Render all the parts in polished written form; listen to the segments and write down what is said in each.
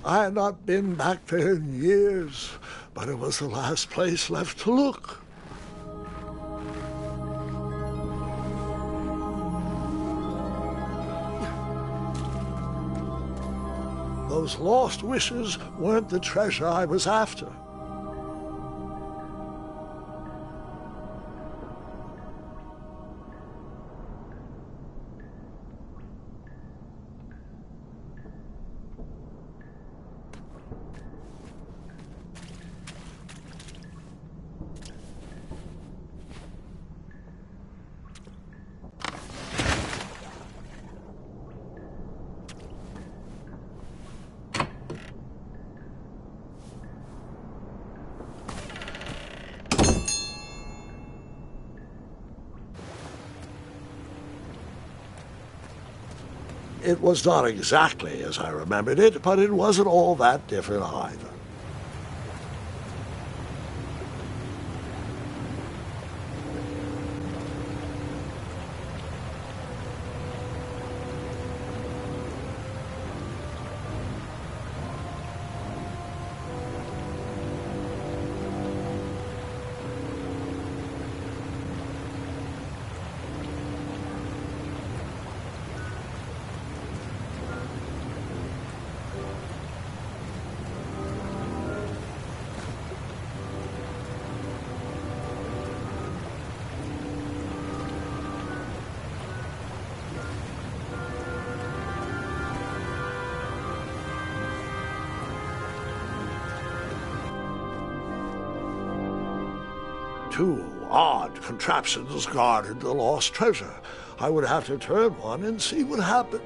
I had not been back there in years, but it was the last place left to look. Those lost wishes weren't the treasure I was after. It was not exactly as I remembered it, but it wasn't all that different either. Two odd contraptions guarded the lost treasure. I would have to turn one and see what happened.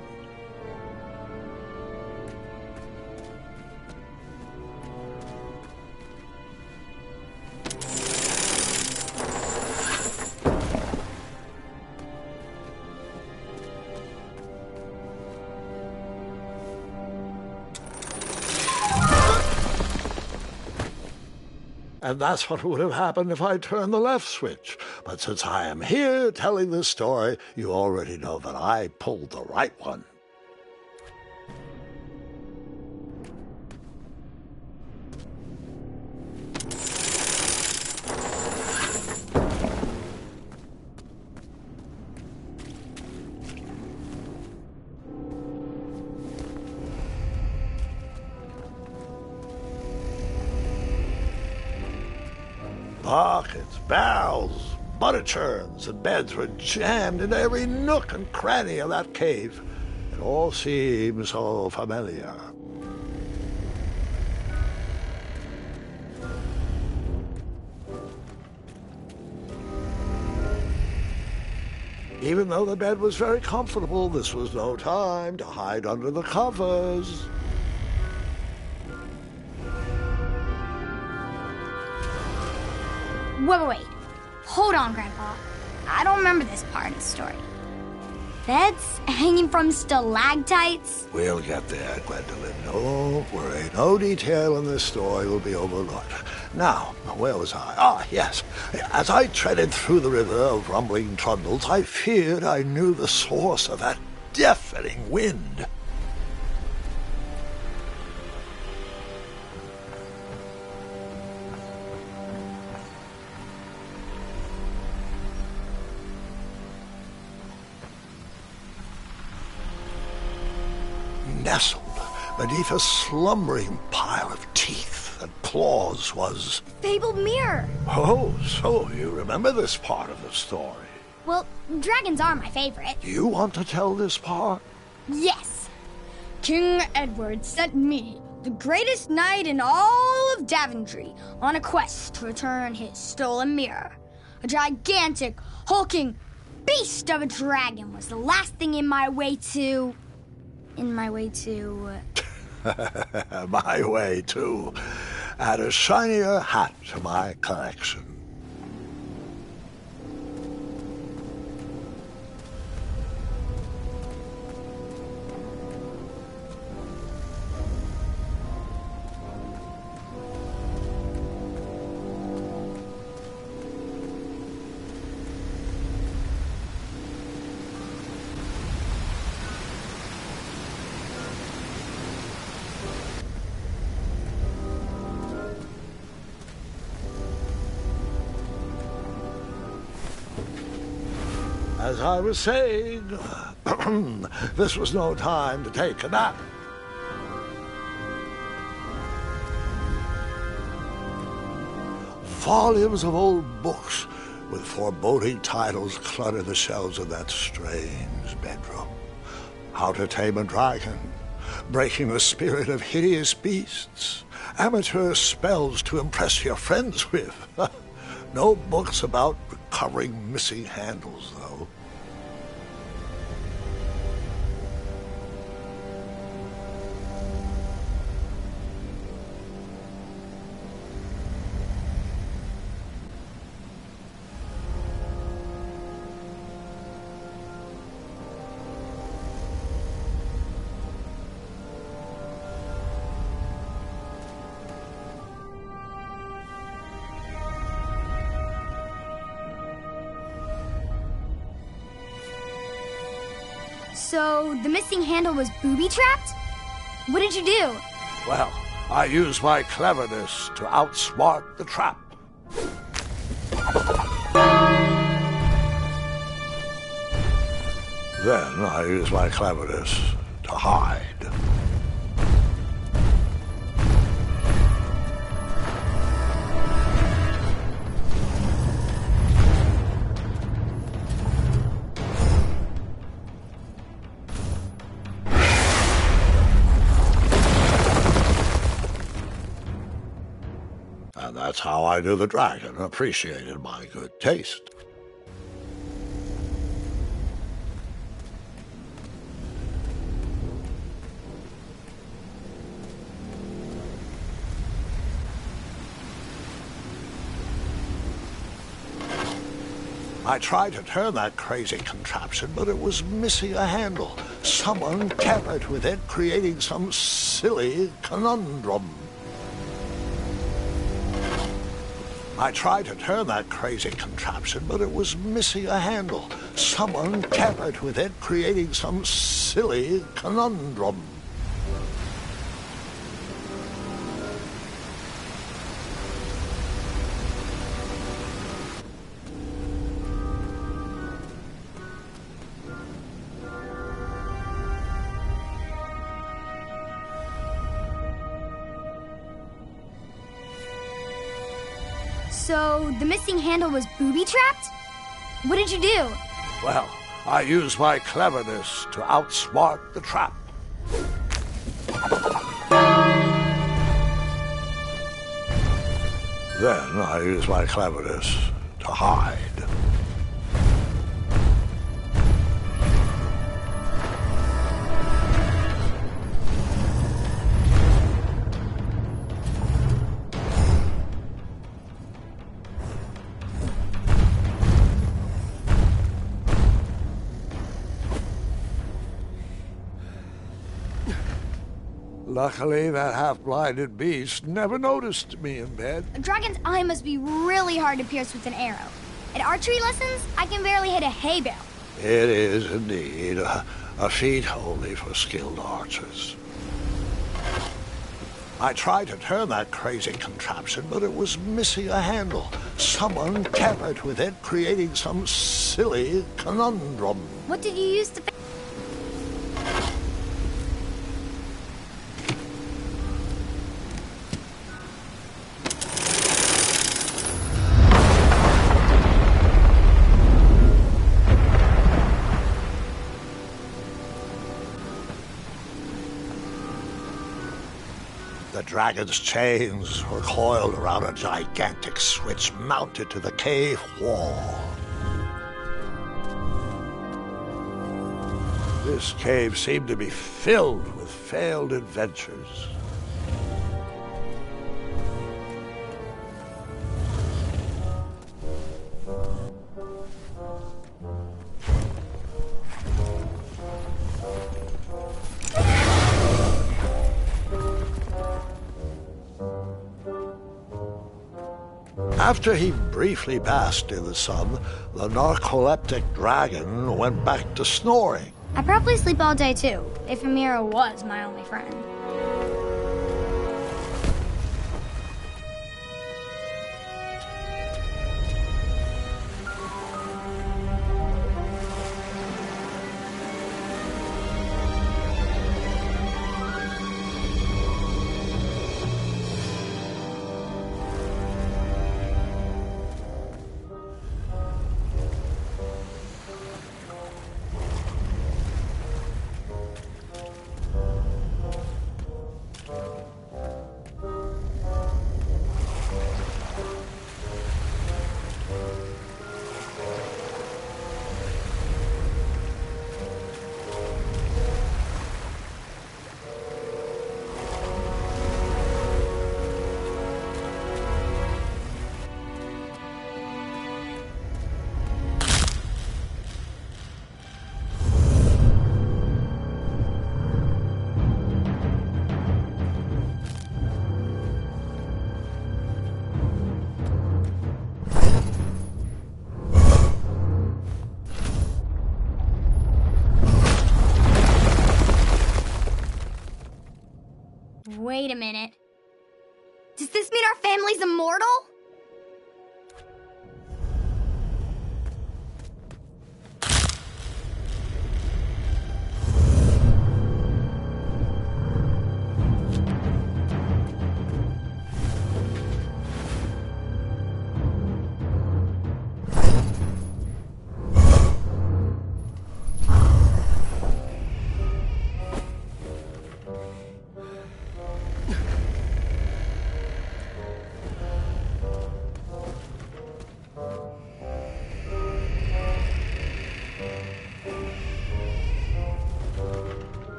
And that's what would have happened if I turned the left switch. But since I am here telling this story, you already know that I pulled the right one. Buckets, barrels, butter churns, and beds were jammed into every nook and cranny of that cave. It all seems so familiar. Even though the bed was very comfortable, this was no time to hide under the covers. Wait. Hold on, Grandpa. I don't remember this part of the story. Beds hanging from stalactites? We'll get there, Gwendolyn. Don't worry. No detail in this story will be overlooked. Now, where was I? Ah, yes. As I treaded through the river of rumbling trundles, I feared I knew the source of that deafening wind. Nestled beneath a slumbering pile of teeth and claws was... Fabled mirror. Oh, so you remember this part of the story. Well, dragons are my favorite. Do you want to tell this part? Yes. King Edward sent me, the greatest knight in all of Daventry, on a quest to return his stolen mirror. A gigantic, hulking beast of a dragon was the last thing in my way to... My way to add a shinier hat to my collection. As I was saying, this was no time to take a nap. Volumes of old books with foreboding titles clutter the shelves of that strange bedroom. How to Tame a Dragon, Breaking the Spirit of Hideous Beasts, amateur spells to impress your friends with. No books about recovering missing handles, though. So, the missing handle was booby-trapped? What did you do? Well, I used my cleverness to outsmart the trap. Then I used my cleverness to hide. And that's how I knew the dragon appreciated my good taste. I tried to turn that crazy contraption, but it was missing a handle. Someone tampered with it, creating some silly conundrum. I tried to turn that crazy contraption, but it was missing a handle. Someone tampered with it, creating some silly conundrum. So, the missing handle was booby-trapped? What did you do? Well, I used my cleverness to outsmart the trap. Then I used my cleverness to hide. Luckily, that half-blinded beast never noticed me in bed. A dragon's eye must be really hard to pierce with an arrow. At archery lessons, I can barely hit a hay bale. It is indeed a feat only for skilled archers. I tried to turn that crazy contraption, but it was missing a handle. Someone tampered with it, creating some silly conundrum. What did you use to... The dragon's chains were coiled around a gigantic switch mounted to the cave wall. This cave seemed to be filled with failed adventures. After he briefly basked in the sun, the narcoleptic dragon went back to snoring. I probably sleep all day too, if Amira was my only friend. Wait a minute. Does this mean our family's immortal?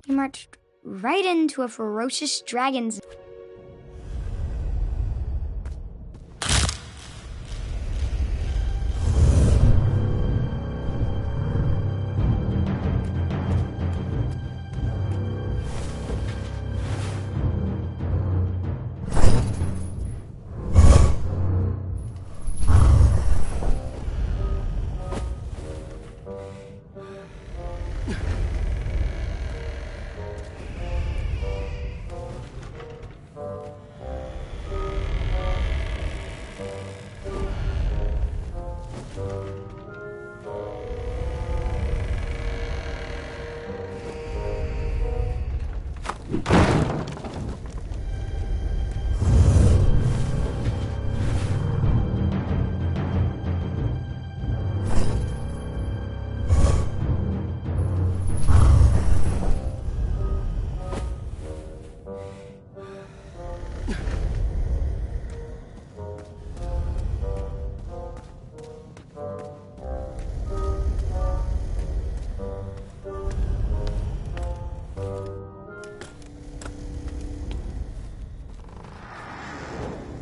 He marched right into a ferocious dragon's...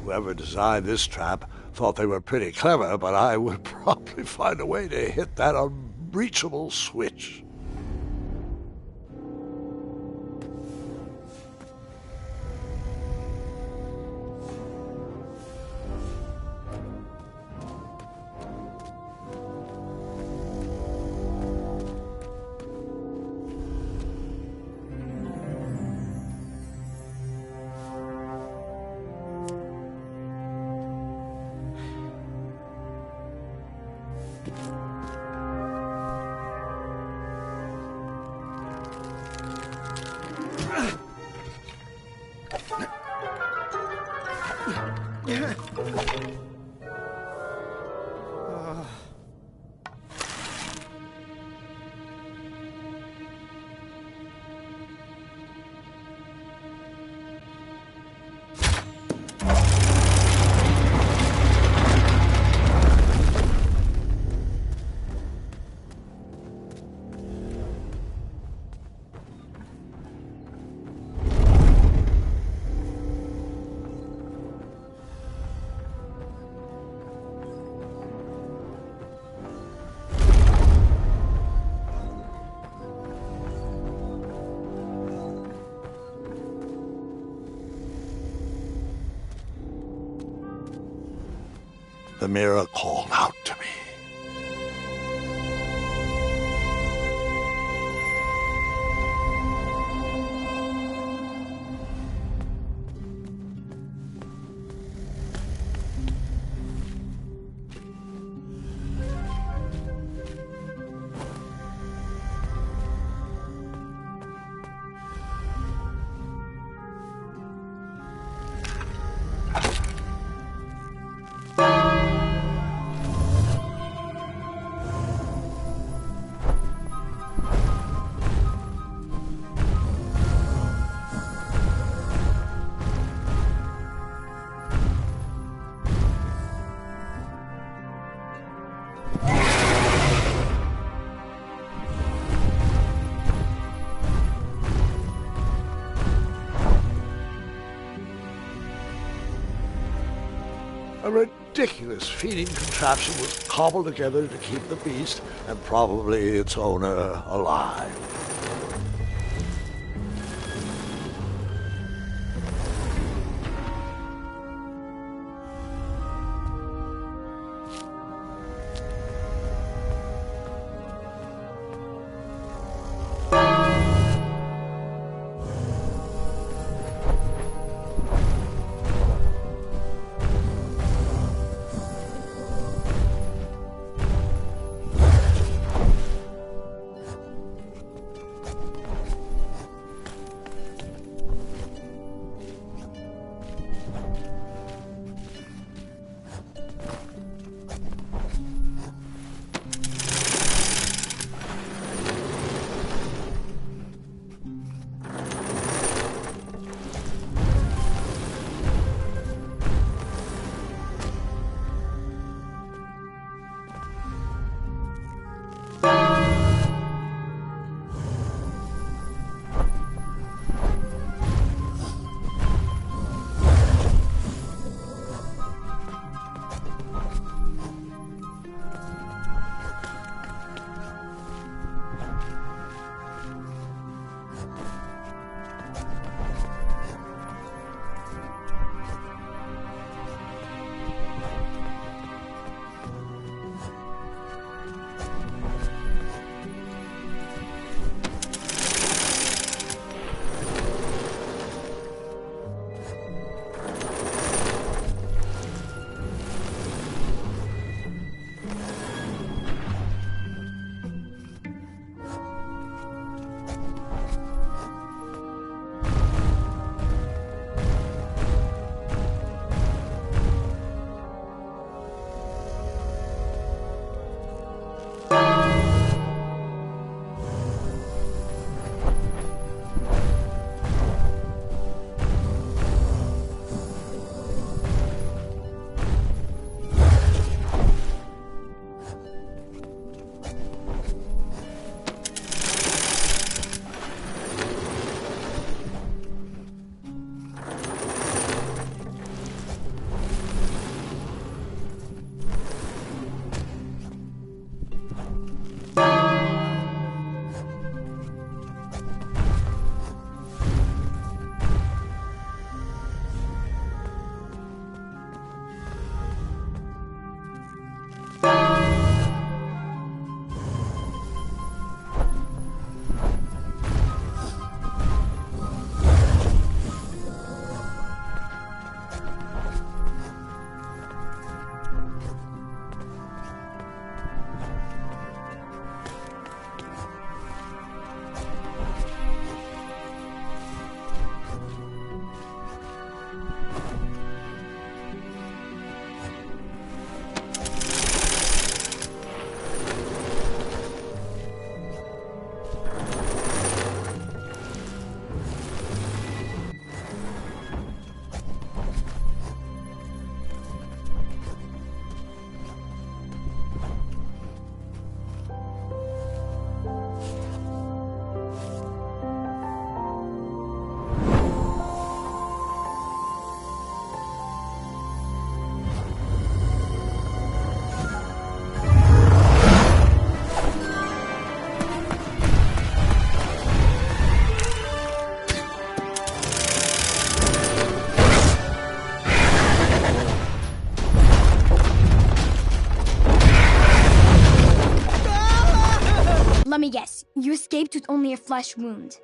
Whoever designed this trap thought they were pretty clever, but I would probably find a way to hit that unreachable switch. The mirror called out to me. A ridiculous feeding contraption was cobbled together to keep the beast, and probably its owner, alive. Let me guess, you escaped with only a flesh wound.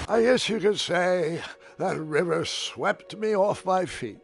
I guess you could say that river swept me off my feet.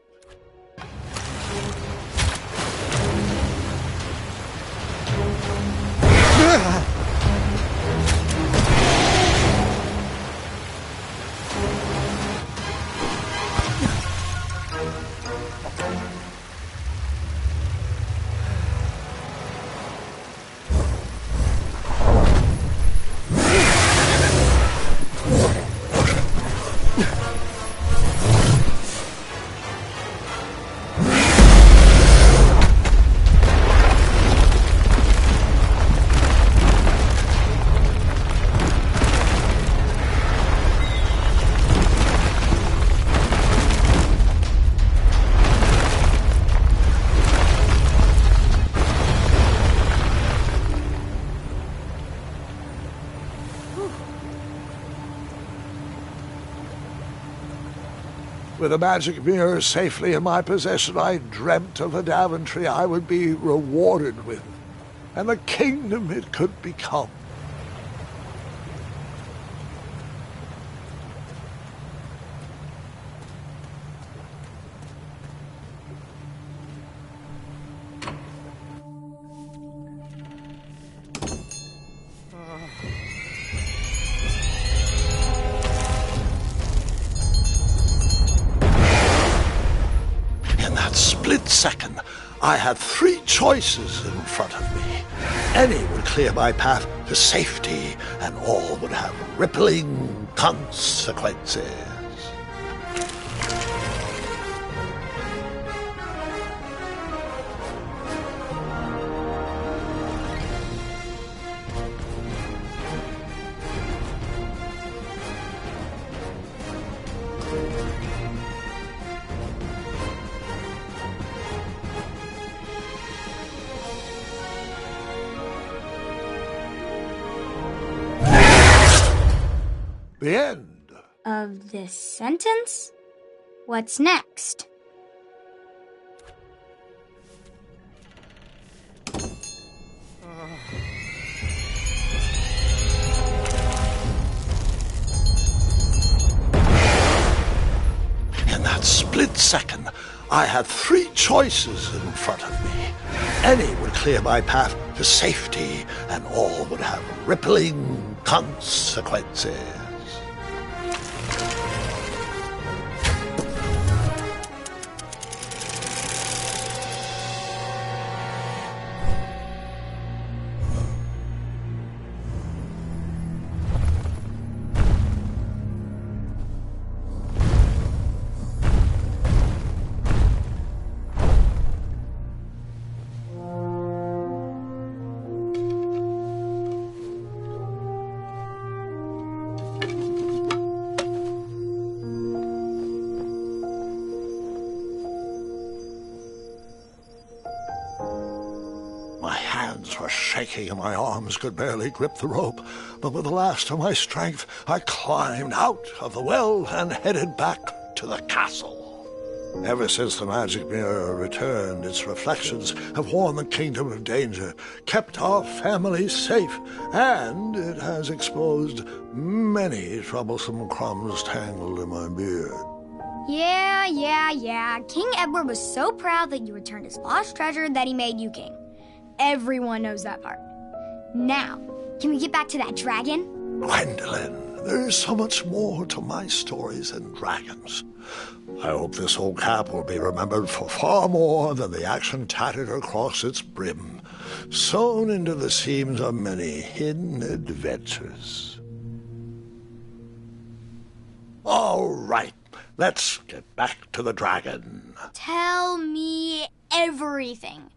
With the magic mirror safely in my possession, I dreamt of a Daventry I would be rewarded with, and the kingdom it could become. Split second, I had three choices in front of me. Any would clear my path to safety, and all would have rippling consequences. The end. Of this sentence? What's next? In that split second, I had three choices in front of me. Any would clear my path to safety, and all would have rippling consequences. My hands were shaking and my arms could barely grip the rope, but with the last of my strength, I climbed out of the well and headed back to the castle. Ever since the magic mirror returned, its reflections have warned the kingdom of danger, kept our family safe, and it has exposed many troublesome crumbs tangled in my beard. Yeah. King Edward was so proud that you returned his lost treasure that he made you king. Everyone knows that part. Now, can we get back to that dragon? Gwendolyn, there is so much more to my stories than dragons. I hope this old cap will be remembered for far more than the action tattered across its brim, sewn into the seams of many hidden adventures. All right, let's get back to the dragon. Tell me everything.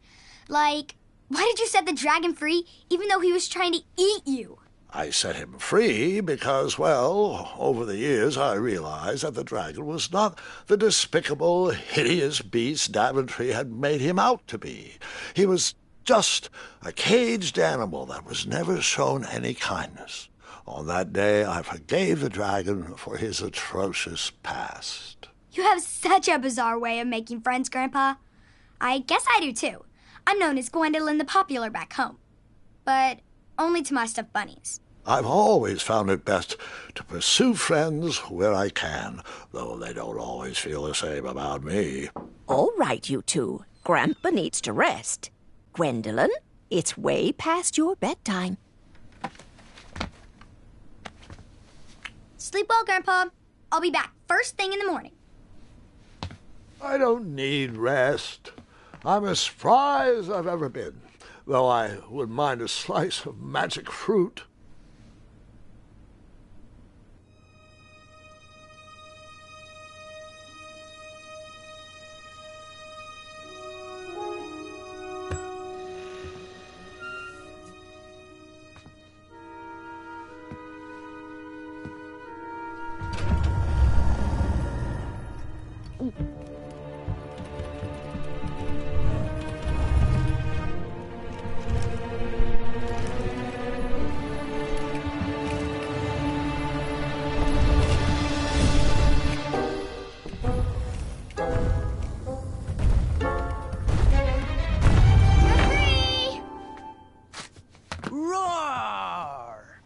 Like, why did you set the dragon free even though he was trying to eat you? I set him free because, well, over the years I realized that the dragon was not the despicable, hideous beast Daventry had made him out to be. He was just a caged animal that was never shown any kindness. On that day, I forgave the dragon for his atrocious past. You have such a bizarre way of making friends, Grandpa. I guess I do, too. I'm known as Gwendolyn the Popular back home. But only to my stuffed bunnies. I've always found it best to pursue friends where I can, though they don't always feel the same about me. All right, you two. Grandpa needs to rest. Gwendolyn, it's way past your bedtime. Sleep well, Grandpa. I'll be back first thing in the morning. I don't need rest. I'm as spry as I've ever been, though I wouldn't mind a slice of magic fruit. Roar!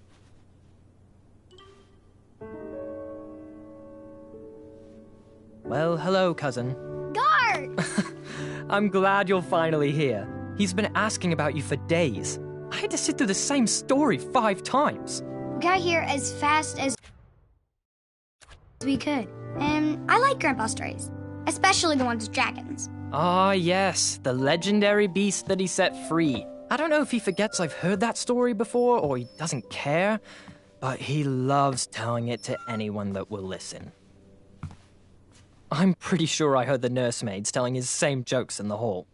Well, hello, cousin. Guard! I'm glad you're finally here. He's been asking about you for days. I had to sit through the same story 5 times. We got here as fast as we could. And I like Grandpa's stories, especially the ones with dragons. Ah, yes, the legendary beast that he set free. I don't know if he forgets I've heard that story before or he doesn't care, but he loves telling it to anyone that will listen. I'm pretty sure I heard the nursemaids telling his same jokes in the hall.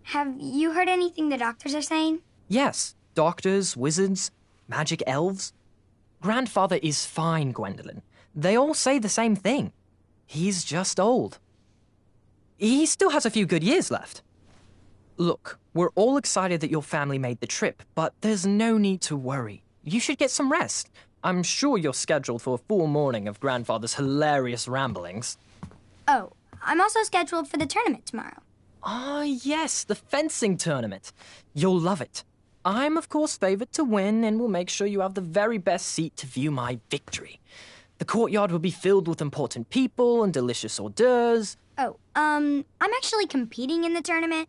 Have you heard anything the doctors are saying? Yes, doctors, wizards, magic elves. Grandfather is fine, Gwendolyn. They all say the same thing. He's just old. He still has a few good years left. Look, we're all excited that your family made the trip, but there's no need to worry. You should get some rest. I'm sure you're scheduled for a full morning of Grandfather's hilarious ramblings. Oh, I'm also scheduled for the tournament tomorrow. Ah, yes, the fencing tournament. You'll love it. I'm, of course, favored to win and will make sure you have the very best seat to view my victory. The courtyard will be filled with important people and delicious hors d'oeuvres. Oh, I'm actually competing in the tournament.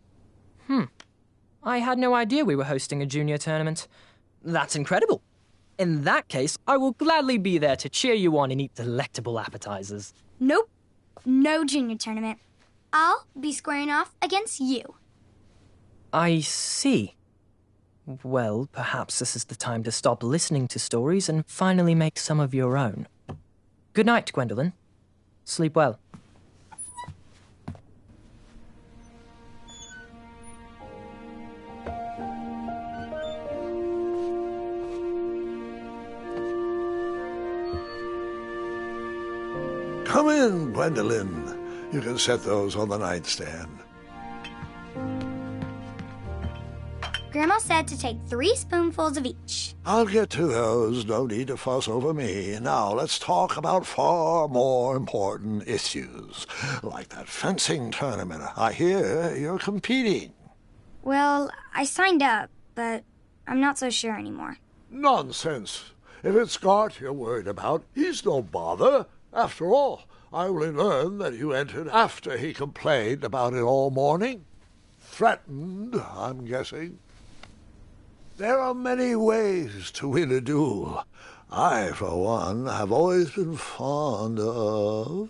I had no idea we were hosting a junior tournament. That's incredible. In that case, I will gladly be there to cheer you on and eat delectable appetizers. Nope, no junior tournament. I'll be squaring off against you. I see. Well, perhaps this is the time to stop listening to stories and finally make some of your own. Good night, Gwendolyn. Sleep well. Come in, Gwendolyn. You can set those on the nightstand. Grandma said to take 3 spoonfuls of each. I'll get to those. No need to fuss over me. Now, let's talk about far more important issues, like that fencing tournament. I hear you're competing. Well, I signed up, but I'm not so sure anymore. Nonsense. If it's Scott you're worried about, he's no bother. After all, I only learned that you entered after he complained about it all morning. Threatened, I'm guessing. There are many ways to win a duel. I, for one, have always been fond of...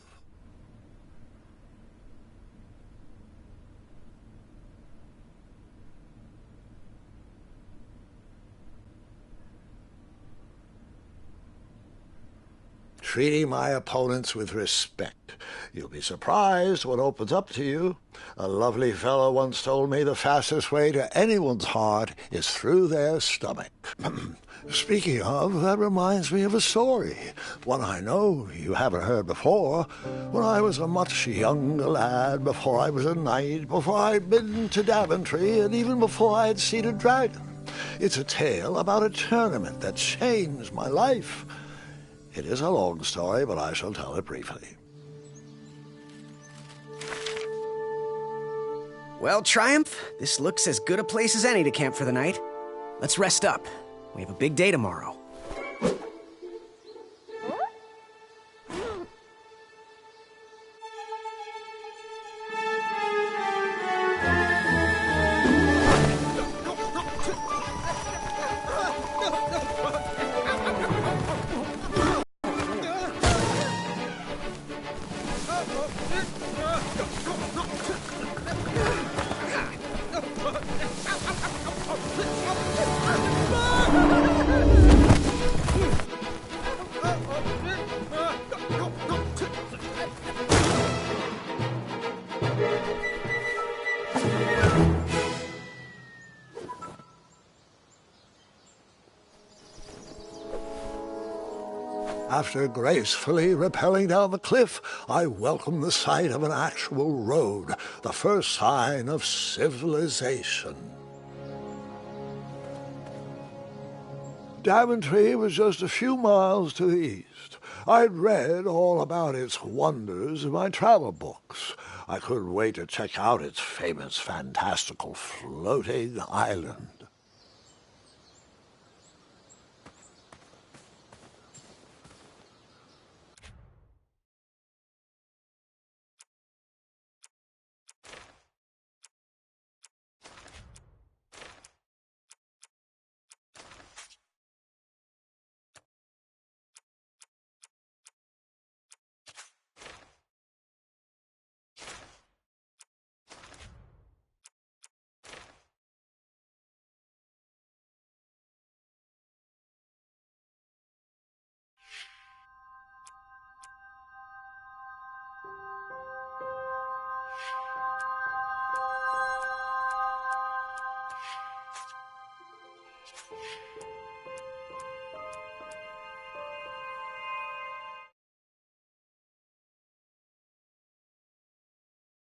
treating my opponents with respect. You'll be surprised what opens up to you. A lovely fellow once told me the fastest way to anyone's heart is through their stomach. Speaking of, that reminds me of a story, one I know you haven't heard before. When I was a much younger lad, before I was a knight, before I'd been to Daventry, and even before I had seen a dragon. It's a tale about a tournament that changed my life. It is a long story, but I shall tell it briefly. Well, Triumph, this looks as good a place as any to camp for the night. Let's rest up. We have a big day tomorrow. After gracefully rappelling down the cliff, I welcomed the sight of an actual road, the first sign of civilization. Daventry was just a few miles to the east. I'd read all about its wonders in my travel books. I couldn't wait to check out its famous, fantastical floating island.